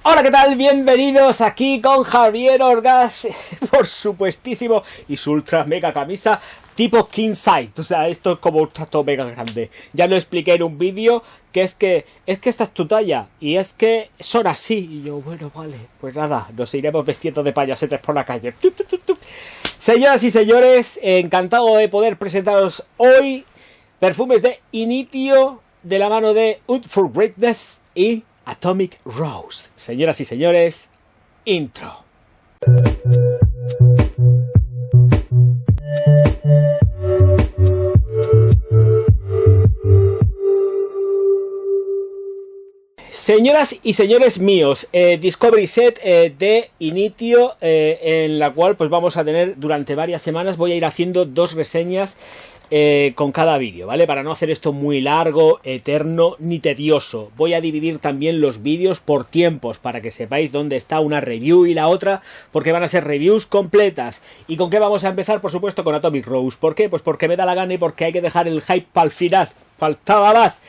Hola, ¿qué tal? Bienvenidos aquí con Javier Orgaz, por supuestísimo, y su ultra mega camisa tipo king size. O sea, esto es como un trato mega grande. Ya lo expliqué en un vídeo, que es que esta es tu talla, y es que son así. Y yo, bueno, vale, pues nada, nos iremos vestiendo de payasetes por la calle. Señoras y señores, encantado de poder presentaros hoy perfumes de Initio, de la mano de Oud for Greatness y Atomic Rose. Señoras y señores, intro. Señoras y señores míos, Discovery Set de Initio, en la cual pues vamos a tener durante varias semanas, voy a ir haciendo 2 reseñas con cada vídeo, ¿vale? Para no hacer esto muy largo, eterno ni tedioso. Voy a dividir también los vídeos por tiempos para que sepáis dónde está una review y la otra, porque van a ser reviews completas. ¿Y con qué vamos a empezar? Por supuesto con Atomic Rose. ¿Por qué? Pues porque me da la gana y porque hay que dejar el hype para el final. Faltaba más.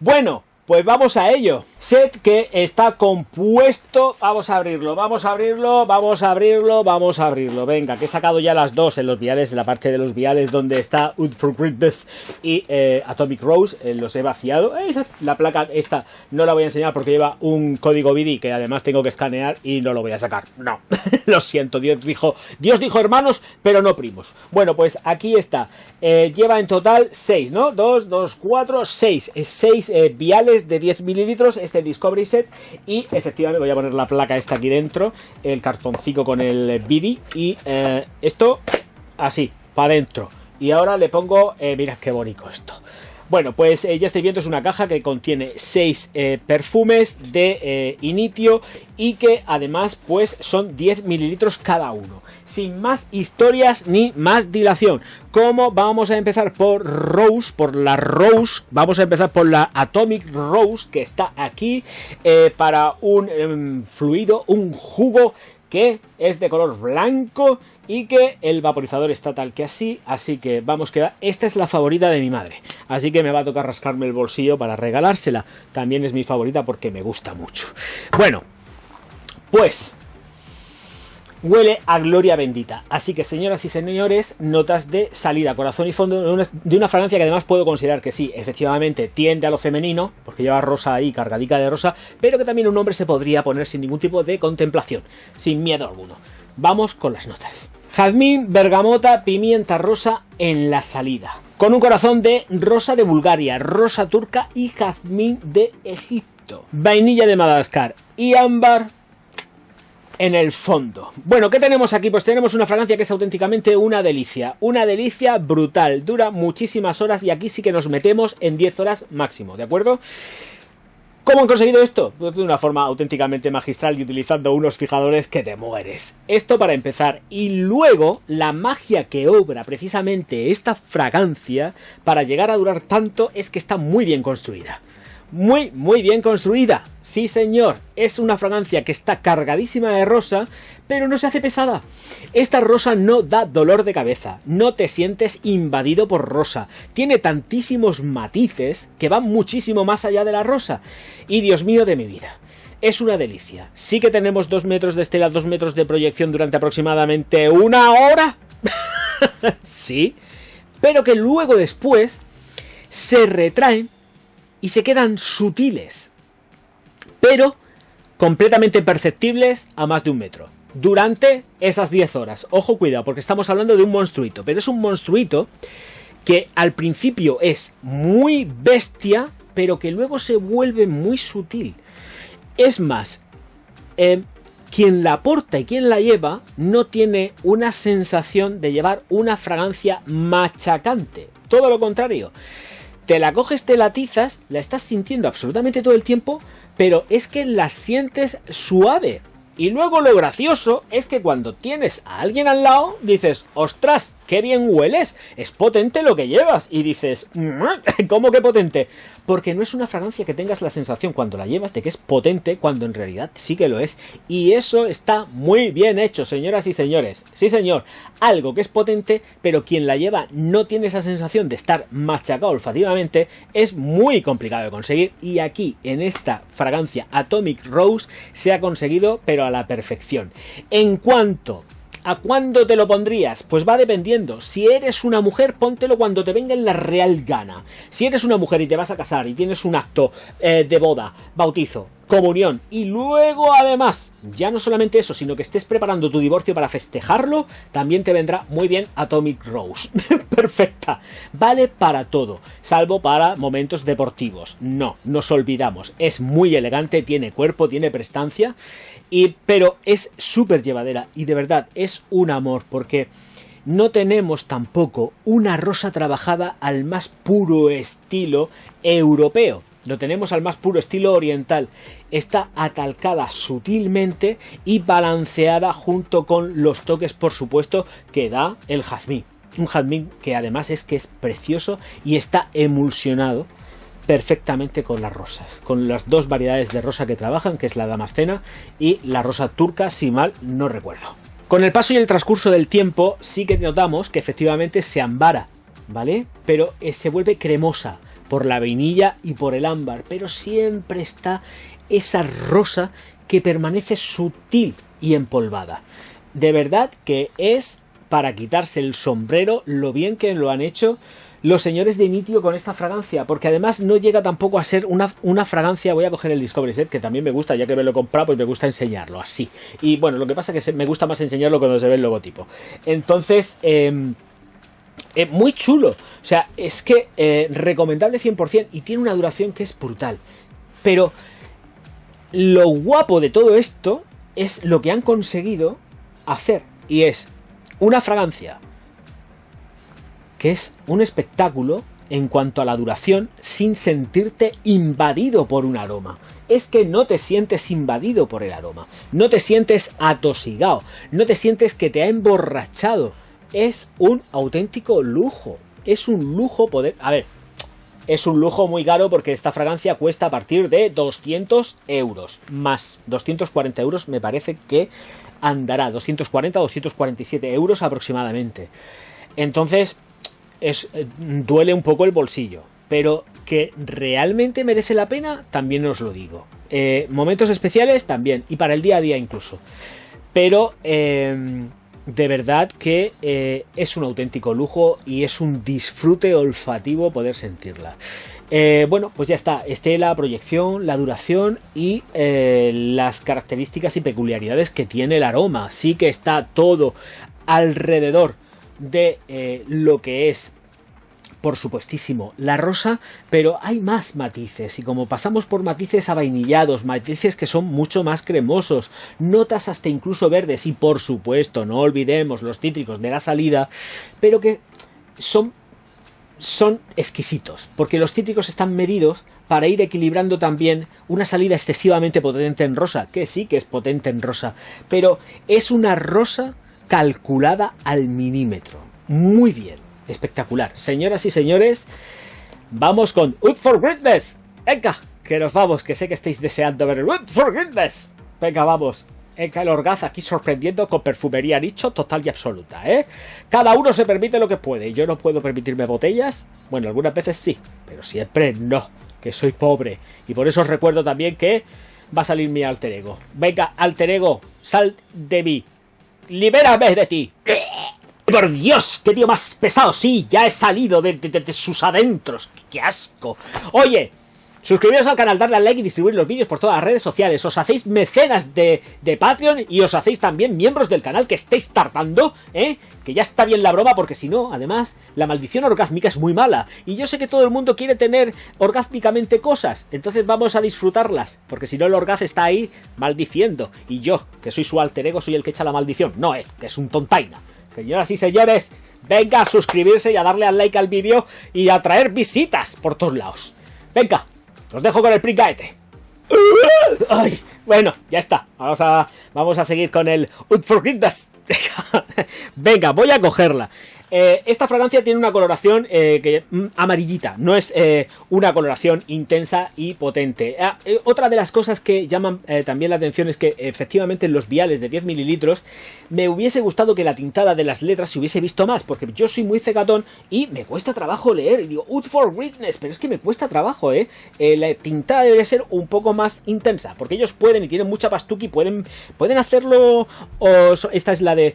Bueno, pues vamos a ello. Set que está compuesto. Vamos a abrirlo, vamos a abrirlo, vamos a abrirlo, vamos a abrirlo. Venga, que he sacado ya las dos en los viales, en la parte de los viales donde está Oud for Greatness y Atomic Rose. Los he vaciado. La placa esta no la voy a enseñar porque lleva un código BIDI que además tengo que escanear y no lo voy a sacar. No, lo siento, Dios dijo hermanos, pero no primos. Bueno, pues aquí está. Lleva en total 6, ¿no? 2, 2, 4, 6. 6 viales de 10 mililitros, este Discovery Set, y efectivamente voy a poner la placa esta aquí dentro, el cartoncito con el BIDI, y esto así, para adentro. Y ahora le pongo, mirad qué bonito esto. Bueno, pues ya estáis viendo, es una caja que contiene 6 perfumes de Initio y que además pues son 10 mililitros cada uno. Sin más historias ni más dilación. ¿Cómo vamos a empezar? Por Rose, por la Rose. Vamos a empezar por la Atomic Rose, que está aquí para un fluido, un jugo que es de color blanco y que el vaporizador está tal que así que vamos que esta es la favorita de mi madre, así que me va a tocar rascarme el bolsillo para regalársela. También es mi favorita porque me gusta mucho. Bueno, pues huele a gloria bendita. Así que, señoras y señores, notas de salida, corazón y fondo de una fragancia que además puedo considerar que sí, efectivamente tiende a lo femenino, porque lleva rosa ahí, cargadica de rosa, pero que también un hombre se podría poner sin ningún tipo de contemplación, sin miedo alguno. Vamos con las notas. Jazmín, bergamota, pimienta rosa en la salida, con un corazón de rosa de Bulgaria, rosa turca y jazmín de Egipto, vainilla de Madagascar y ámbar en el fondo. Bueno, ¿qué tenemos aquí? Pues tenemos una fragancia que es auténticamente una delicia brutal, dura muchísimas horas y aquí sí que nos metemos en 10 horas máximo, ¿de acuerdo? ¿Cómo han conseguido esto? Pues de una forma auténticamente magistral y utilizando unos fijadores que te mueres. Esto para empezar. Y luego la magia que obra precisamente esta fragancia para llegar a durar tanto es que está muy bien construida. Muy, muy bien construida. Sí, señor. Es una fragancia que está cargadísima de rosa, pero no se hace pesada. Esta rosa no da dolor de cabeza. No te sientes invadido por rosa. Tiene tantísimos matices que van muchísimo más allá de la rosa. Y Dios mío de mi vida, es una delicia. Sí que tenemos 2 metros de estela, 2 metros de proyección durante aproximadamente 1 hora. Sí. Pero que luego después se retraen y se quedan sutiles, pero completamente perceptibles a más de 1 metro durante esas 10 horas. Ojo, cuidado, porque estamos hablando de un monstruito, pero es un monstruito que al principio es muy bestia, pero que luego se vuelve muy sutil. Es más, quien la porta y quien la lleva no tiene una sensación de llevar una fragancia machacante, todo lo contrario. Te la coges, te la atizas, la estás sintiendo absolutamente todo el tiempo, pero es que la sientes suave. Y luego lo gracioso es que cuando tienes a alguien al lado, dices, ¡ostras, qué bien hueles! Es potente lo que llevas. Y dices, ¿cómo que potente? porque no es una fragancia que tengas la sensación cuando la llevas de que es potente, cuando en realidad sí que lo es. Y eso está muy bien hecho, señoras y señores. Sí, señor, algo que es potente, pero quien la lleva no tiene esa sensación de estar machacado olfativamente, es muy complicado de conseguir. Y aquí, en esta fragancia Atomic Rose, se ha conseguido, pero a la perfección. En cuanto ¿a cuándo te lo pondrías? Pues va dependiendo. Si eres una mujer, póntelo cuando te venga en la real gana. Si eres una mujer y te vas a casar y tienes un acto de boda, bautizo, comunión, y luego además, ya no solamente eso, sino que estés preparando tu divorcio para festejarlo, también te vendrá muy bien Atomic Rose. Perfecta. Vale para todo, salvo para momentos deportivos. No, nos olvidamos. Es muy elegante, tiene cuerpo, tiene prestancia, pero es súper llevadera y de verdad es un amor, porque no tenemos tampoco una rosa trabajada al más puro estilo europeo. Lo tenemos al más puro estilo oriental. Está atalcada sutilmente y balanceada junto con los toques, por supuesto, que da el jazmín. Un jazmín que además es precioso y está emulsionado perfectamente con las rosas, con las dos variedades de rosa que trabajan, que es la damascena y la rosa turca, si mal no recuerdo. Con el paso y el transcurso del tiempo sí que notamos que efectivamente se ambara, ¿vale? Pero se vuelve cremosa por la vainilla y por el ámbar, pero siempre está esa rosa que permanece sutil y empolvada. De verdad que es para quitarse el sombrero lo bien que lo han hecho los señores de Initio con esta fragancia, porque además no llega tampoco a ser una fragancia. Voy a coger el Discovery Set, que también me gusta, ya que me lo he comprado, pues me gusta enseñarlo así. Y bueno, lo que pasa es que me gusta más enseñarlo cuando se ve el logotipo. Entonces, muy chulo. O sea, es que recomendable 100%, y tiene una duración que es brutal. Pero lo guapo de todo esto es lo que han conseguido hacer, y es una fragancia que es un espectáculo en cuanto a la duración, sin sentirte invadido por un aroma. Es que no te sientes invadido por el aroma, no te sientes atosigado, no te sientes que te ha emborrachado. Es un auténtico lujo, es un lujo poder... A ver, es un lujo muy caro porque esta fragancia cuesta a partir de 200 euros, más 240 euros me parece que andará, 240 o 247 euros aproximadamente. Entonces duele un poco el bolsillo, pero que realmente merece la pena, también os lo digo. Momentos especiales también, y para el día a día incluso, pero de verdad que es un auténtico lujo y es un disfrute olfativo poder sentirla. Bueno, pues ya está. La proyección, la duración y las características y peculiaridades que tiene el aroma. Sí que está todo alrededor de lo que es, por supuestísimo, la rosa, pero hay más matices, y como pasamos por matices avainillados, matices que son mucho más cremosos, notas hasta incluso verdes, y por supuesto no olvidemos los cítricos de la salida, pero que son exquisitos, porque los cítricos están medidos para ir equilibrando también una salida excesivamente potente en rosa, que sí que es potente en rosa, pero es una rosa calculada al milímetro. Muy bien, espectacular. Señoras y señores, vamos con Out for Greatness. Venga, que nos vamos, que sé que estáis deseando ver el Out for Greatness. Venga, vamos. Venga, el Orgaz aquí sorprendiendo con perfumería nicho total y absoluta, ¿eh? Cada uno se permite lo que puede. Yo no puedo permitirme botellas. Bueno, algunas veces sí, pero siempre no, que soy pobre. Y por eso os recuerdo también que va a salir mi alter ego. Venga, alter ego, sal de mí. ¡Libérame de ti! ¡Por Dios! ¡Qué tío más pesado! Sí, ya he salido de sus adentros. ¡Qué asco! Oye, suscribiros al canal, darle al like y distribuir los vídeos por todas las redes sociales. Os hacéis mecenas de Patreon y os hacéis también miembros del canal, que estáis tardando, ¿eh? Que ya está bien la broma, porque si no, además, la maldición orgásmica es muy mala. Y yo sé que todo el mundo quiere tener orgásmicamente cosas. Entonces vamos a disfrutarlas, porque si no el Orgaz está ahí maldiciendo. Y yo, que soy su alter ego, soy el que echa la maldición. No él, que es un tontaina. Señoras y señores, venga a suscribirse y a darle al like al vídeo y a traer visitas por todos lados. Venga, os dejo con el pringaete. Ay, bueno, ya está. Vamos a seguir con el Unforgiveness. Venga, voy a cogerla. Esta fragancia tiene una coloración amarillita, no es una coloración intensa y potente. Otra de las cosas que llaman también la atención es que efectivamente en los viales de 10 mililitros me hubiese gustado que la tintada de las letras se hubiese visto más, porque yo soy muy cegatón y me cuesta trabajo leer, y digo, Oud for Greatness, pero es que me cuesta trabajo, la tintada debería ser un poco más intensa, porque ellos pueden y tienen mucha pastuqui, pueden hacerlo. Esta es la de...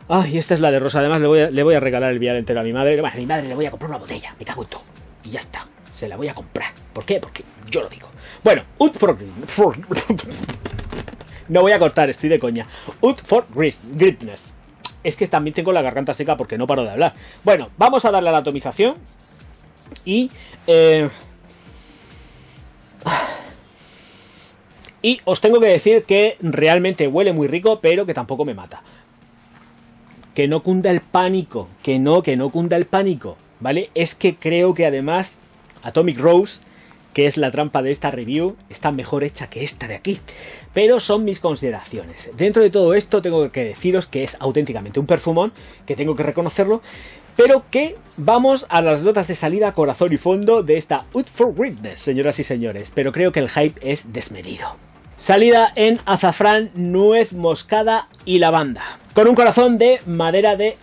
Ay, esta es la de rosa. Además le voy a regalar el vial entero a mi madre. Bueno, a mi madre le voy a comprar una botella, me cago en todo. Y ya está, se la voy a comprar. ¿Por qué? Porque yo lo digo. Bueno, Oud for... No voy a cortar, estoy de coña. Oud for Greatness. Es que también tengo la garganta seca porque no paro de hablar. Bueno, vamos a darle a la atomización. Y... Y os tengo que decir que realmente huele muy rico, pero que tampoco me mata. Que no cunda el pánico, que no cunda el pánico, ¿vale? Es que creo que además Atomic Rose, que es la trampa de esta review, está mejor hecha que esta de aquí. Pero son mis consideraciones. Dentro de todo esto tengo que deciros que es auténticamente un perfumón, que tengo que reconocerlo, pero que vamos a las notas de salida, corazón y fondo de esta Oud for Greatness, señoras y señores. Pero creo que el hype es desmedido. Salida en azafrán, nuez moscada y lavanda, con un corazón de madera de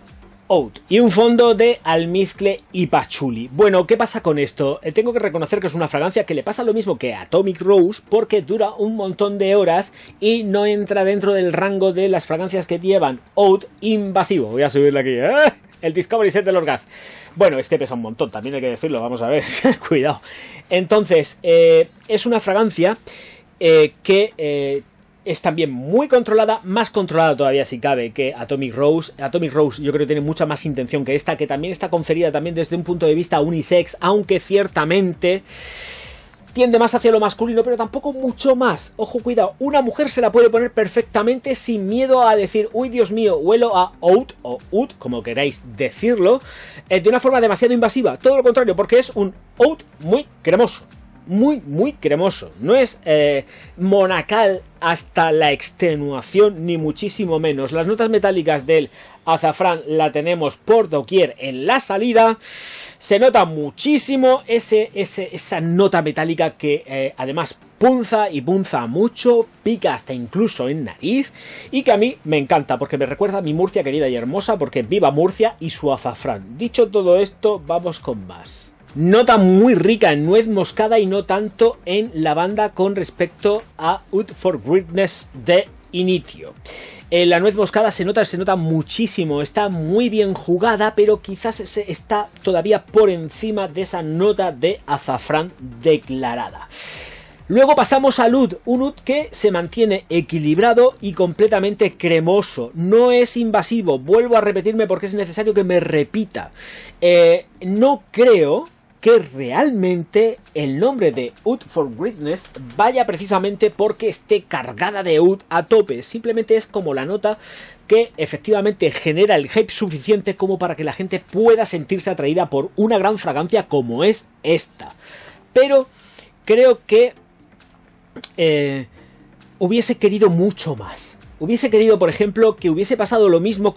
oud y un fondo de almizcle y pachuli. Bueno, ¿qué pasa con esto? Tengo que reconocer que es una fragancia que le pasa lo mismo que a Atomic Rose, porque dura un montón de horas y no entra dentro del rango de las fragancias que llevan oud invasivo. Voy a subirle aquí, el Discovery Set de los Gaz. Bueno, es que pesa un montón, también hay que decirlo, vamos a ver, cuidado. Entonces, es una fragancia que es también muy controlada, más controlada todavía si cabe que Atomic Rose. Atomic Rose yo creo que tiene mucha más intención que esta, que también está conferida también desde un punto de vista unisex, aunque ciertamente tiende más hacia lo masculino, pero tampoco mucho más. Ojo, cuidado, una mujer se la puede poner perfectamente sin miedo a decir, uy, Dios mío, huelo a oud o oud, como queráis decirlo, de una forma demasiado invasiva. Todo lo contrario, porque es un oud muy cremoso. Muy cremoso. No es monacal hasta la extenuación, ni muchísimo menos. Las notas metálicas del azafrán la tenemos por doquier en la salida. Se nota muchísimo esa nota metálica que además punza y punza mucho, pica hasta incluso en nariz, y que a mí me encanta porque me recuerda a mi Murcia querida y hermosa, porque viva Murcia y su azafrán. Dicho todo esto, vamos con más. Nota muy rica en nuez moscada y no tanto en lavanda con respecto a Oud for Greatness de Initio. La nuez moscada se nota muchísimo, está muy bien jugada, pero quizás está todavía por encima de esa nota de azafrán declarada. Luego pasamos al oud, un oud que se mantiene equilibrado y completamente cremoso. No es invasivo, vuelvo a repetirme porque es necesario que me repita. No creo que realmente el nombre de Oud for Greatness vaya precisamente porque esté cargada de oud a tope. Simplemente es como la nota que efectivamente genera el hype suficiente como para que la gente pueda sentirse atraída por una gran fragancia como es esta. Pero creo que hubiese querido mucho más. Hubiese querido, por ejemplo, que hubiese pasado lo mismo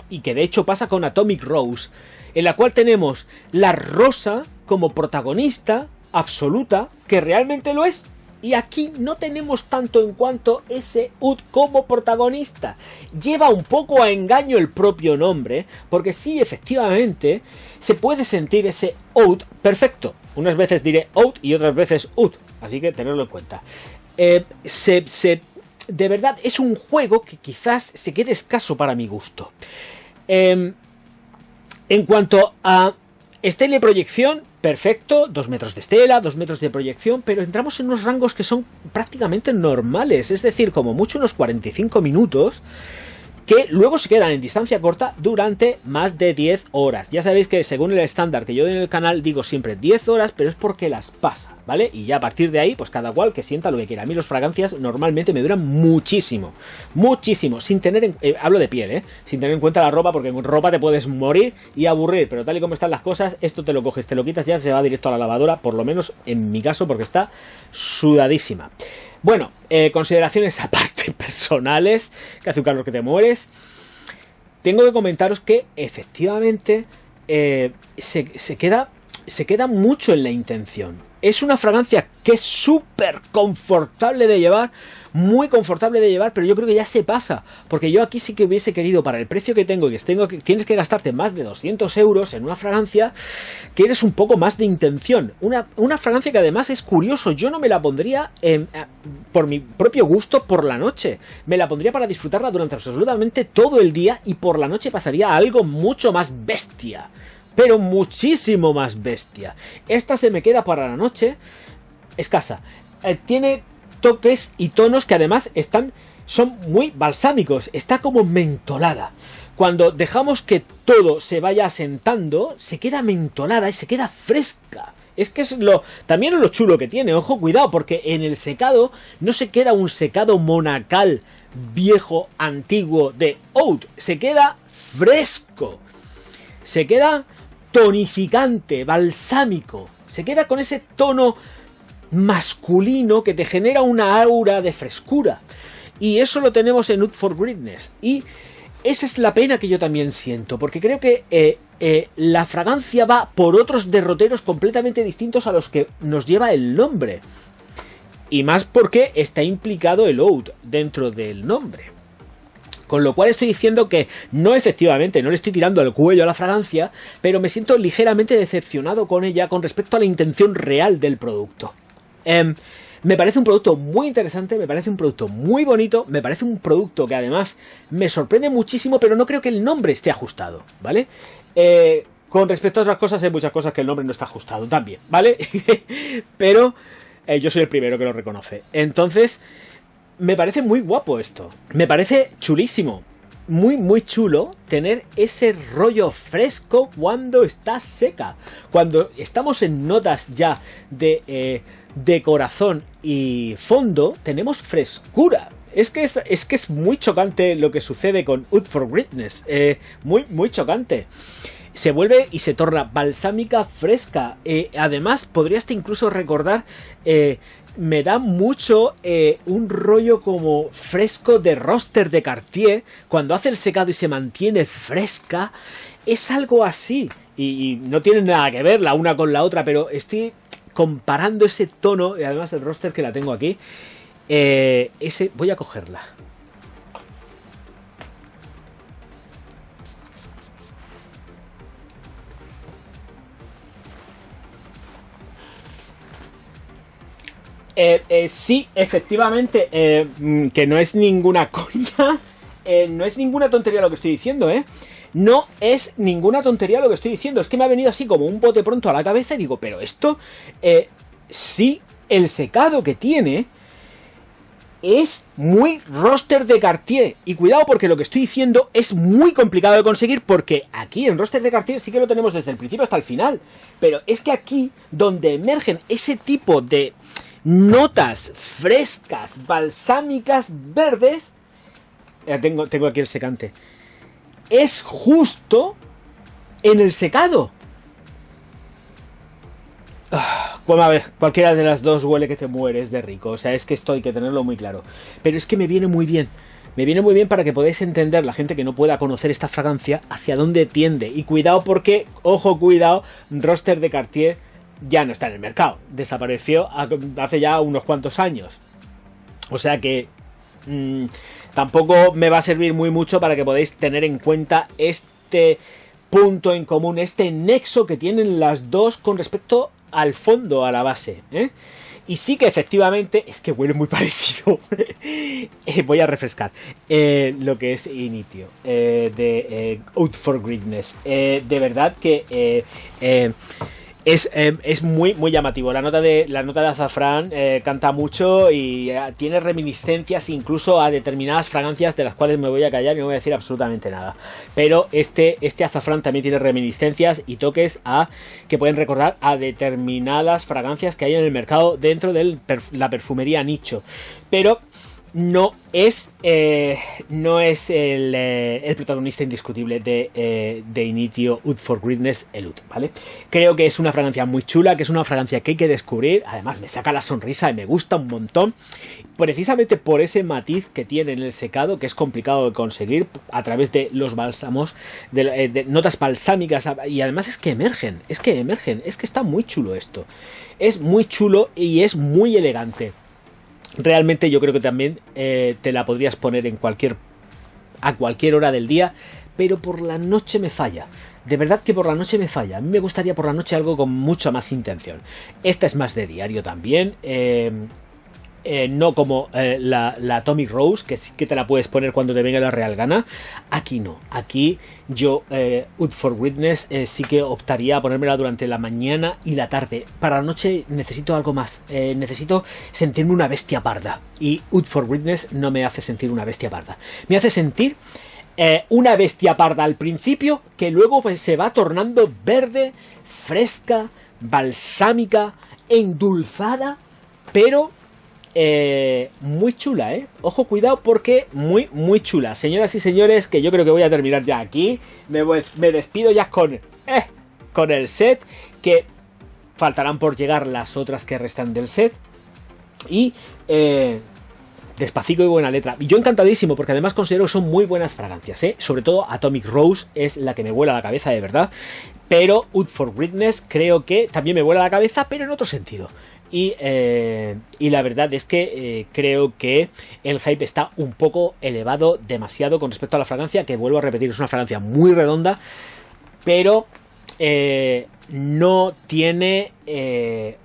y que de hecho pasa con Atomic Rose, en la cual tenemos la rosa como protagonista absoluta, que realmente lo es, y aquí no tenemos tanto en cuanto ese oud como protagonista. Lleva un poco a engaño el propio nombre, porque sí, efectivamente, se puede sentir ese oud perfecto. Unas veces diré oud y otras veces oud, así que tenerlo en cuenta. De verdad, es un juego que quizás se quede escaso para mi gusto. En cuanto a estela y proyección, perfecto, 2 metros de estela, 2 metros de proyección, pero entramos en unos rangos que son prácticamente normales, es decir, como mucho unos 45 minutos, que luego se quedan en distancia corta durante más de 10 horas. Ya sabéis que según el estándar que yo doy en el canal digo siempre 10 horas, pero es porque las pasa, ¿vale? Y ya a partir de ahí, pues cada cual que sienta lo que quiera. A mí las fragancias normalmente me duran muchísimo, sin tener hablo de piel, sin tener en cuenta la ropa, porque con ropa te puedes morir y aburrir, pero tal y como están las cosas, esto te lo coges, te lo quitas, ya se va directo a la lavadora, por lo menos en mi caso, porque está sudadísima. Bueno, consideraciones aparte personales, que hace un calor que te mueres. tengo que comentaros que efectivamente se queda mucho en la intención. Es una fragancia que es súper confortable de llevar, muy confortable de llevar, pero yo creo que ya se pasa, porque yo aquí sí que hubiese querido, para el precio que tengo, tienes que gastarte más de 200 euros en una fragancia, quieres un poco más de intención. Una fragancia que además es curioso, yo no me la pondría por mi propio gusto por la noche, me la pondría para disfrutarla durante absolutamente todo el día, y por la noche pasaría a algo mucho más bestia. Pero muchísimo más bestia. Esta se me queda para la noche escasa. Tiene toques y tonos que además son muy balsámicos. Está como mentolada. Cuando dejamos que todo se vaya asentando, se queda mentolada y se queda fresca. Es que también es lo chulo que tiene. Ojo, cuidado, porque en el secado no se queda un secado monacal, viejo, antiguo de oud. Se queda fresco. Se queda tonificante, balsámico. Se queda con ese tono masculino que te genera una aura de frescura. Y eso lo tenemos en Out for Greatness. Y esa es la pena que yo también siento, porque creo que la fragancia va por otros derroteros completamente distintos a los que nos lleva el nombre. Y más porque está implicado el oud dentro del nombre. Con lo cual estoy diciendo que no, efectivamente, no le estoy tirando el cuello a la fragancia, pero me siento ligeramente decepcionado con ella con respecto a la intención real del producto. Me parece un producto muy interesante, me parece un producto muy bonito, me parece un producto que además me sorprende muchísimo, pero no creo que el nombre esté ajustado, ¿vale? Con respecto a otras cosas, hay muchas cosas que el nombre no está ajustado también, ¿vale? Pero yo soy el primero que lo reconoce. Entonces, me parece muy guapo esto. Me parece chulísimo. Muy, muy chulo tener ese rollo fresco cuando está seca. Cuando estamos en notas ya de corazón y fondo, tenemos frescura. Es que es muy chocante lo que sucede con Out for Greatness. Muy, muy chocante. Se vuelve y se torna balsámica fresca. Además, podría hasta incluso recordar... me da mucho un rollo como fresco de roster de Cartier. Cuando hace el secado y se mantiene fresca. Es algo así. Y no tiene nada que ver la una con la otra, pero estoy comparando ese tono. Y además el roster que la tengo aquí. Voy a cogerla. Sí, efectivamente, que no es ninguna coña, no es ninguna tontería lo que estoy diciendo, no es ninguna tontería lo que estoy diciendo, es que me ha venido así como un bote pronto a la cabeza y digo, pero esto, sí, el secado que tiene es muy roster de Cartier, y cuidado porque lo que estoy diciendo es muy complicado de conseguir, porque aquí en roster de Cartier sí que lo tenemos desde el principio hasta el final, pero es que aquí donde emergen ese tipo de notas frescas, balsámicas, verdes, tengo aquí el secante, es justo en el secado. Bueno, a ver, cualquiera de las dos huele que te mueres de rico, o sea, es que esto hay que tenerlo muy claro, pero es que me viene muy bien para que podáis entender, la gente que no pueda conocer esta fragancia, hacia dónde tiende. Y cuidado porque, ojo, cuidado, roster de Cartier ya no está en el mercado, desapareció hace ya unos cuantos años, o sea que tampoco me va a servir muy mucho para que podáis tener en cuenta este punto en común, este nexo que tienen las dos con respecto al fondo, a la base, y sí que efectivamente es que huele muy parecido. Voy a refrescar lo que es Initio de Out for Greatness. De verdad que es muy, muy llamativo. La nota de azafrán canta mucho y tiene reminiscencias incluso a determinadas fragancias de las cuales me voy a callar y no voy a decir absolutamente nada. Pero este azafrán también tiene reminiscencias y toques que pueden recordar a determinadas fragancias que hay en el mercado dentro de la perfumería nicho. Pero no es el protagonista indiscutible de Initio Oud for Greatness, el Oud, ¿vale? Creo que es una fragancia muy chula, que es una fragancia que hay que descubrir. Además me saca la sonrisa y me gusta un montón, precisamente por ese matiz que tiene en el secado, que es complicado de conseguir a través de los bálsamos, de notas balsámicas, y además es que emergen, es que está muy chulo esto, es muy chulo y es muy elegante. Realmente yo creo que también te la podrías poner a cualquier hora del día, pero por la noche me falla. De verdad que por la noche me falla. A mí me gustaría por la noche algo con mucha más intención. Esta es más de diario también. No como la Atomic Rose, que sí que te la puedes poner cuando te venga la real gana. Aquí no. Aquí yo, Oud for Greatness, sí que optaría a ponérmela durante la mañana y la tarde. Para la noche necesito algo más. Necesito sentirme una bestia parda. Y Oud for Greatness no me hace sentir una bestia parda. Me hace sentir una bestia parda al principio, que luego pues, se va tornando verde, fresca, balsámica, endulzada, pero muy chula, ojo, cuidado, porque muy chula. Señoras y señores, que yo creo que voy a terminar ya aquí. Me despido ya con el set, que faltarán por llegar las otras que restan del set. Y despacito y buena letra. Y yo encantadísimo, porque además considero que son muy buenas fragancias, sobre todo Atomic Rose es la que me vuela la cabeza de verdad. Pero Oud for Greatness creo que también me vuela la cabeza, pero en otro sentido. Y la verdad es que creo que el hype está un poco elevado, demasiado, con respecto a la fragancia, que vuelvo a repetir, es una fragancia muy redonda, pero no tiene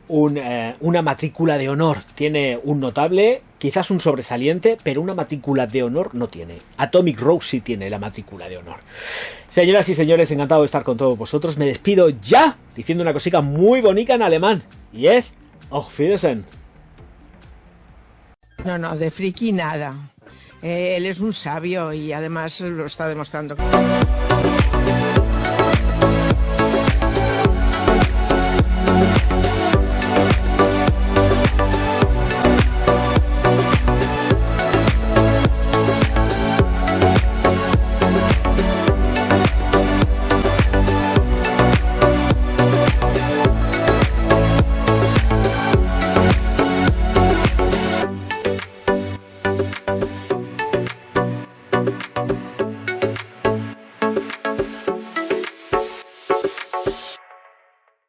una matrícula de honor. Tiene un notable, quizás un sobresaliente, pero una matrícula de honor no tiene. Atomic Rose sí tiene la matrícula de honor. Señoras y señores, encantado de estar con todos vosotros. Me despido ya diciendo una cosita muy bonita en alemán, y es Auf Wiedersehen. No, de friki nada. Él es un sabio y además lo está demostrando.